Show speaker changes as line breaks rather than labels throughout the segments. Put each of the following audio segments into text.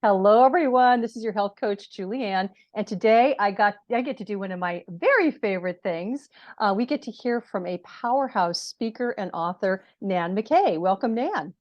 Hello, everyone. This is your health coach, Julianne. And today I get to do one of my very favorite things. We get to hear from a powerhouse speaker and author, Nan McKay. Welcome, Nan.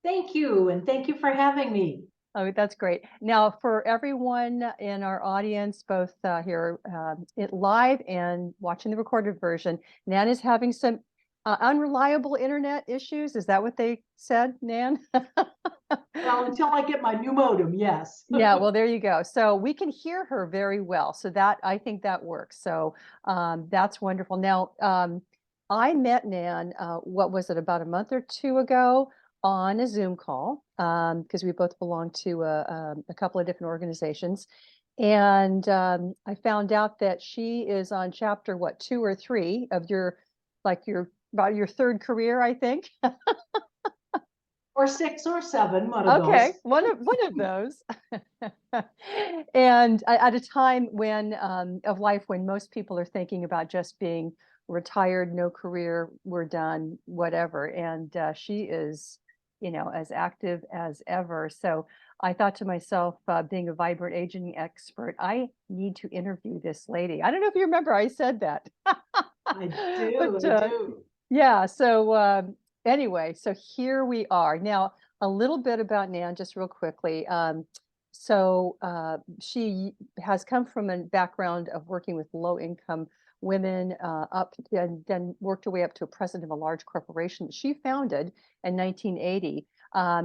Thank you, and thank you for having me.
Oh, that's great. Now, for everyone in our audience, both here live and watching the recorded version, Nan is having some unreliable internet issues. Is that what they said, Nan?
Well, until I get my new modem, yes.
Yeah, well, there you go. So we can hear her very well. So that I think that works. So that's wonderful. Now, I met Nan, what was it, about a month or two ago on a Zoom call, because we both belong to a couple of different organizations. And I found out that she is on chapter, what, 2 or 3 of about your third career, I think.
Or 6 or 7, one of
Okay,
those.
one of those. And at a time when of life when most people are thinking about just being retired, no career, we're done, whatever. And she is, as active as ever. So I thought to myself, being a vibrant aging expert, I need to interview this lady. I don't know if you remember I said that.
I do,
But
I do.
yeah, so anyway, so here we are. Now, a little bit about Nan, just real quickly. She has come from a background of working with low-income women up and then worked her way up to a president of a large corporation that she founded in 1980.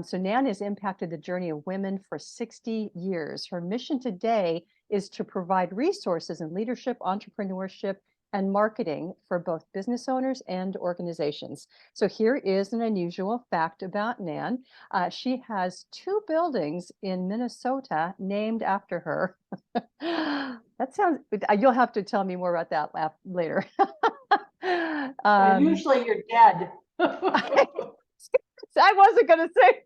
So Nan has impacted the journey of women for 60 years. Her mission today is to provide resources in leadership, entrepreneurship, and marketing for both business owners and organizations. So here is an unusual fact about Nan. She has 2 buildings in Minnesota named after her. That sounds, you'll have to tell me more about that later.
Usually you're dead.
I wasn't going to say.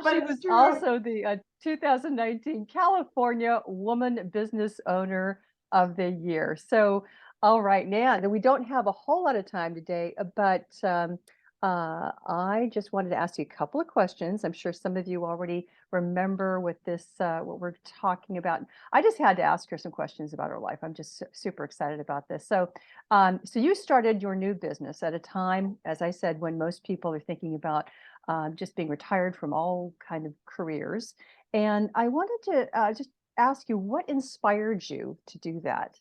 But
She
it's
was
true.
also the 2019 California Woman Business Owner of the Year. So, all right, Nan, we don't have a whole lot of time today, but I just wanted to ask you a couple of questions. I'm sure some of you already remember what what we're talking about. I just had to ask her some questions about her life. I'm just super excited about this. So, so you started your new business at a time, as I said, when most people are thinking about just being retired from all kind of careers. And I wanted to just ask you, what inspired you to do that?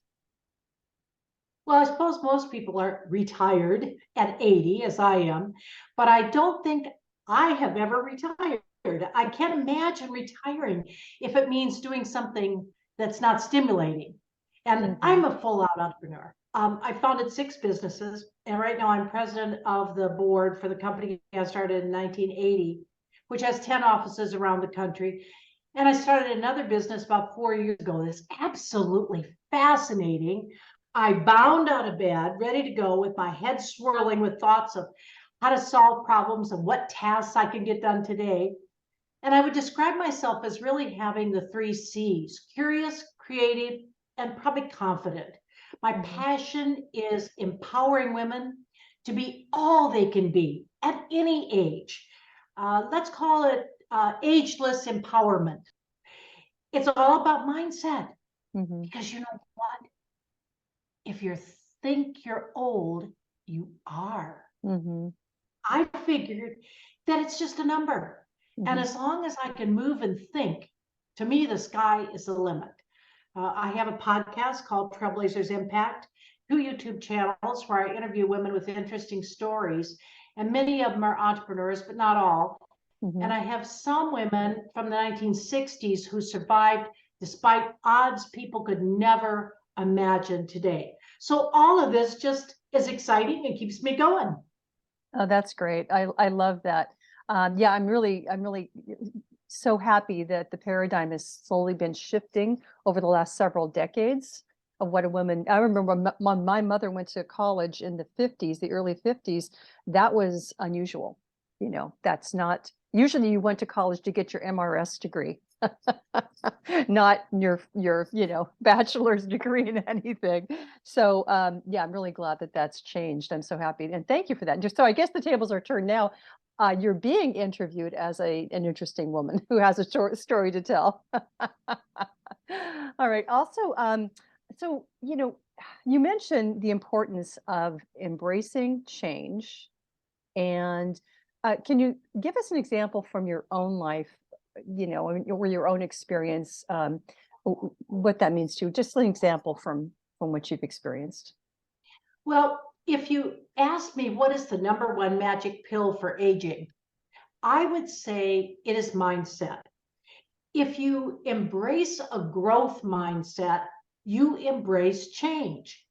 Well, I suppose most people are retired at 80, as I am, but I don't think I have ever retired. I can't imagine retiring if it means doing something that's not stimulating. And
Mhm.
I'm a full out entrepreneur. I founded 6 businesses, and right now I'm president of the board for the company I started in 1980, which has 10 offices around the country. And I started another business about 4 years ago that's absolutely fascinating. I bound out of bed, ready to go, with my head swirling with thoughts of how to solve problems and what tasks I can get done today. And I would describe myself as really having the 3 C's: curious, creative, and probably confident. My
Mhm.
passion is empowering women to be all they can be at any age. Let's call it ageless empowerment. It's all about mindset,
Mhm.
because you know what? If you think you're old, you are.
Mhm.
I figured that it's just a number. And
Mhm.
as long as I can move and think, to me, the sky is the limit. I have a podcast called Trailblazers Impact, 2 YouTube channels where I interview women with interesting stories. And many of them are entrepreneurs, but not all. And
Mhm.
I have some women from the 1960s who survived despite odds people could never imagine today. So all of this just is exciting and keeps me going.
Oh, that's great. I love that. Yeah, I'm really so happy that the paradigm has slowly been shifting over the last several decades of what a woman. I remember when my mother went to college in the 50s, the early 50s. That was unusual. That's not usually, you went to college to get your MRS degree. Not your, bachelor's degree in anything. So, yeah, I'm really glad that that's changed. I'm so happy. And thank you for that. Just so I guess the tables are turned now. You're being interviewed as an interesting woman who has a short story to tell. All right. Also, so, you mentioned the importance of embracing change. And can you give us an example from your own life, or your own experience, what that means to you? Just an example from what you've experienced.
Well, if you ask me what is the number one magic pill for aging, I would say it is mindset. If you embrace a growth mindset, you embrace change.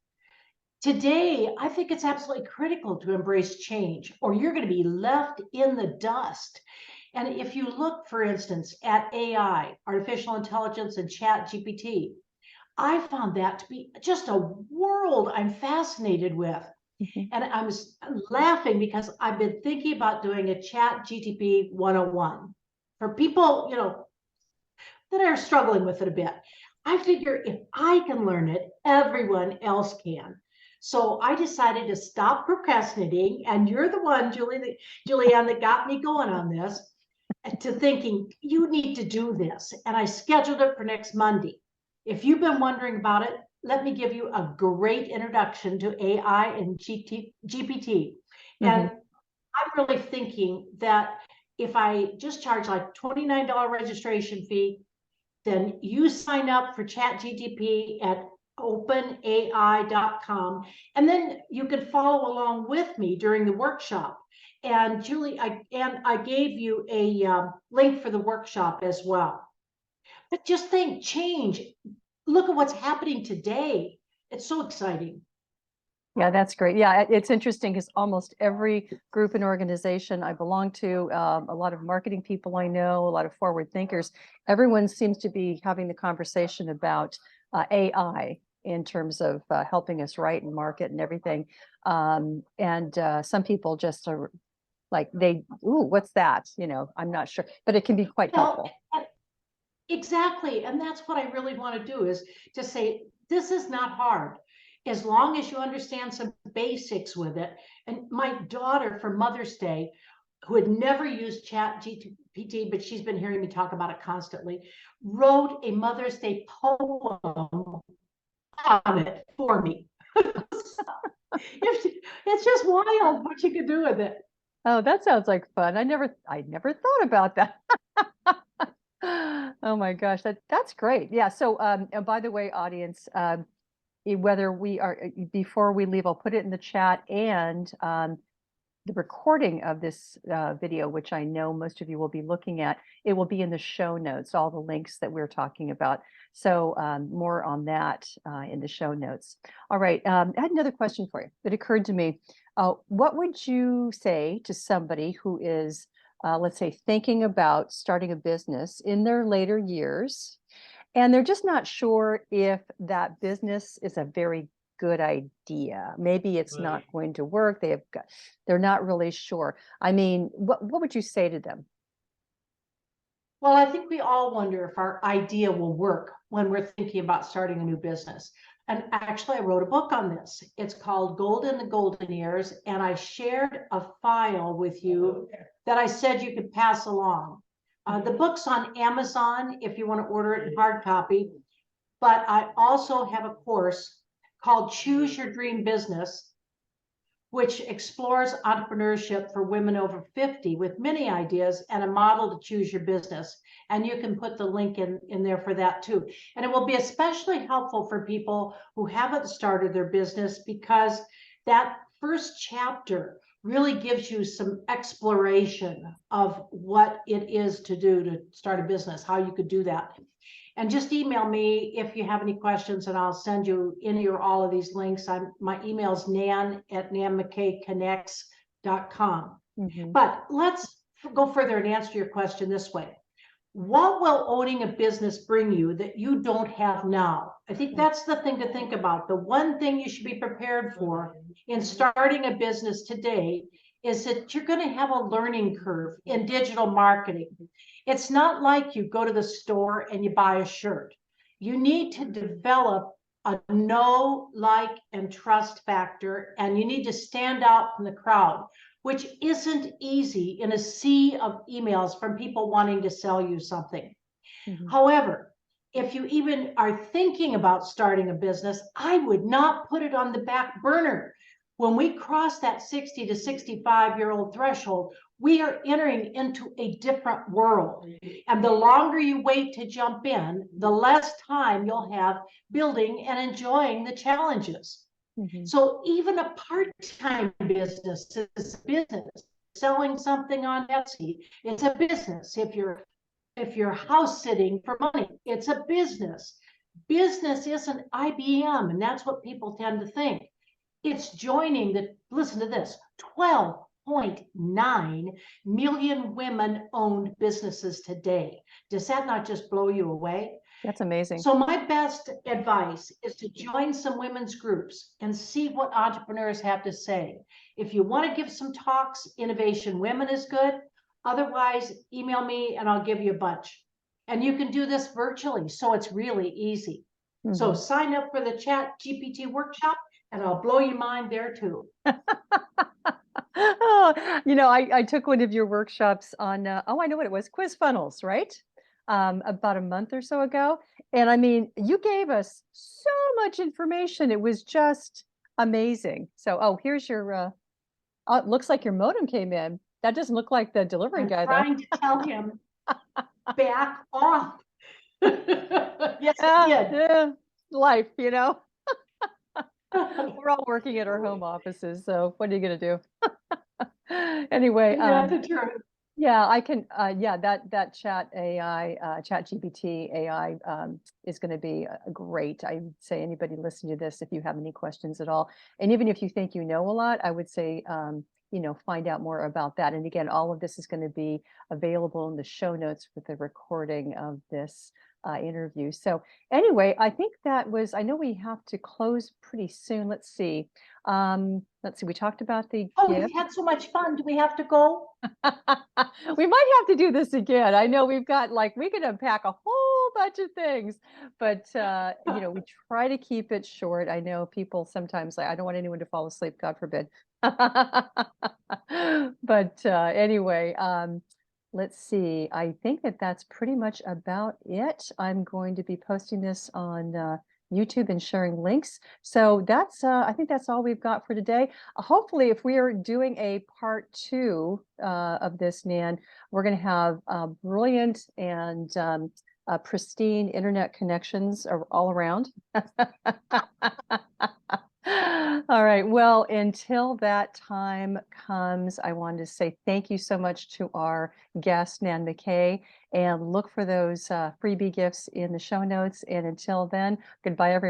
Today, I think it's absolutely critical to embrace change, or you're going to be left in the dust. And if you look, for instance, at AI, artificial intelligence, and Chat GPT, I found that to be just a world I'm fascinated with.
Mhm.
And I was laughing because I've been thinking about doing a Chat GTP 101 for people, that are struggling with it a bit. I figure if I can learn it, everyone else can. So I decided to stop procrastinating, and you're the one, Julianne, that got me going on this, to thinking you need to do this. And I scheduled it for next Monday. If you've been wondering about it, let me give you a great introduction to AI and GPT.
Mhm.
And I'm really thinking that if I just charge like $29 registration fee, then you sign up for ChatGTP at openai.com, and then you can follow along with me during the workshop. And Julie, I gave you a link for the workshop as well. But just think, change. Look at what's happening today. It's so exciting.
Yeah, that's great. Yeah, it's interesting because almost every group and organization I belong to, a lot of marketing people I know, a lot of forward thinkers, everyone seems to be having the conversation about AI in terms of helping us write and market and everything. And some people just are like, ooh, what's that? I'm not sure, but it can be quite
Well,
helpful.
exactly. And that's what I really want to do, is to say, this is not hard. As long as you understand some basics with it. And my daughter, for Mother's Day, who had never used Chat GPT, but she's been hearing me talk about it constantly, wrote a Mother's Day poem on it for me. It's just wild what you can do with it.
Oh, that sounds like fun. I never thought about that. Oh my gosh, that's great. Yeah. So, and by the way, audience, whether we are before we leave, I'll put it in the chat, and the recording of this video, which I know most of you will be looking at, it will be in the show notes, all the links that we're talking about. So more on that in the show notes. All right, I had another question for you that occurred to me. What would you say to somebody who is, let's say, thinking about starting a business in their later years, and they're just not sure if that business is a very good idea? Maybe it's not going to work. They're not really sure. I mean, what would you say to them?
Well, I think we all wonder if our idea will work when we're thinking about starting a new business. And actually, I wrote a book on this. It's called Gold in the Golden Years. And I shared a file with you that I said you could pass along. The book's on Amazon if you want to order it in hard copy. But I also have a course called Choose Your Dream Business, which explores entrepreneurship for women over 50 with many ideas and a model to choose your business. And you can put the link in there for that too. And it will be especially helpful for people who haven't started their business, because that first chapter really gives you some exploration of what it is to do to start a business, how you could do that. And just email me if you have any questions, and I'll send you any or all of these links. My email is nan@nanmckaykconnects.com.
Mhm.
But let's go further and answer your question this way. What will owning a business bring you that you don't have now? I think that's the thing to think about. The one thing you should be prepared for in starting a business today is that you're going to have a learning curve in digital marketing. It's not like you go to the store and you buy a shirt. You need to develop a know, like, and trust factor, and you need to stand out from the crowd, which isn't easy in a sea of emails from people wanting to sell you something. However, if you even are thinking about starting a business, I would not put it on the back burner. When we cross that 60 to 65-year-old threshold, we are entering into a different world. And the longer you wait to jump in, the less time you'll have building and enjoying the challenges. So even a part-time business is a business. Selling something on Etsy, it's a business. If you're house sitting for money, it's a business. Business isn't IBM, and that's what people tend to think. It's joining the, listen to this, 12.9 million women-owned businesses today. Does that not just blow you away?
That's amazing.
So my best advice is to join some women's groups and see what entrepreneurs have to say. If you want to give some talks, Innovation Women is good. Otherwise, email me and I'll give you a bunch. And you can do this virtually, so it's really easy. So sign up for the Chat GPT workshop and I'll blow your mind there too.
Oh, I took one of your workshops on, I know what it was, quiz funnels, right? About a month or so ago. And I mean, you gave us so much information. It was just amazing. So, here's your, it looks like your modem came in. That doesn't look like the delivery guy, though.
I'm trying to tell him, back off. Yes, it did.
Yeah, life, We're all working at our home offices, so what are you going to do? Anyway,
Yeah, the truth.
yeah, I can, that chat AI, chat GPT AI is going to be great. I would say anybody listening to this, if you have any questions at all, and even if you think you know a lot, I would say, find out more about that. And again, all of this is going to be available in the show notes with the recording of this interview. So anyway, I think I know we have to close pretty soon. Let's see. We talked about the gift.
We've had so much fun. Do we have to go?
We might have to do this again. I know we can unpack a whole bunch of things, but we try to keep it short. I know people sometimes I don't want anyone to fall asleep, God forbid. But anyway, let's see. I think that's pretty much about it. I'm going to be posting this on YouTube and sharing links. So I think that's all we've got for today. Hopefully, if we are doing a part 2 of this, Nan, we're going to have brilliant and pristine internet connections all around. All right. Well, until that time comes, I wanted to say thank you so much to our guest, Nan McKay, and look for those freebie gifts in the show notes. And until then, goodbye, everyone.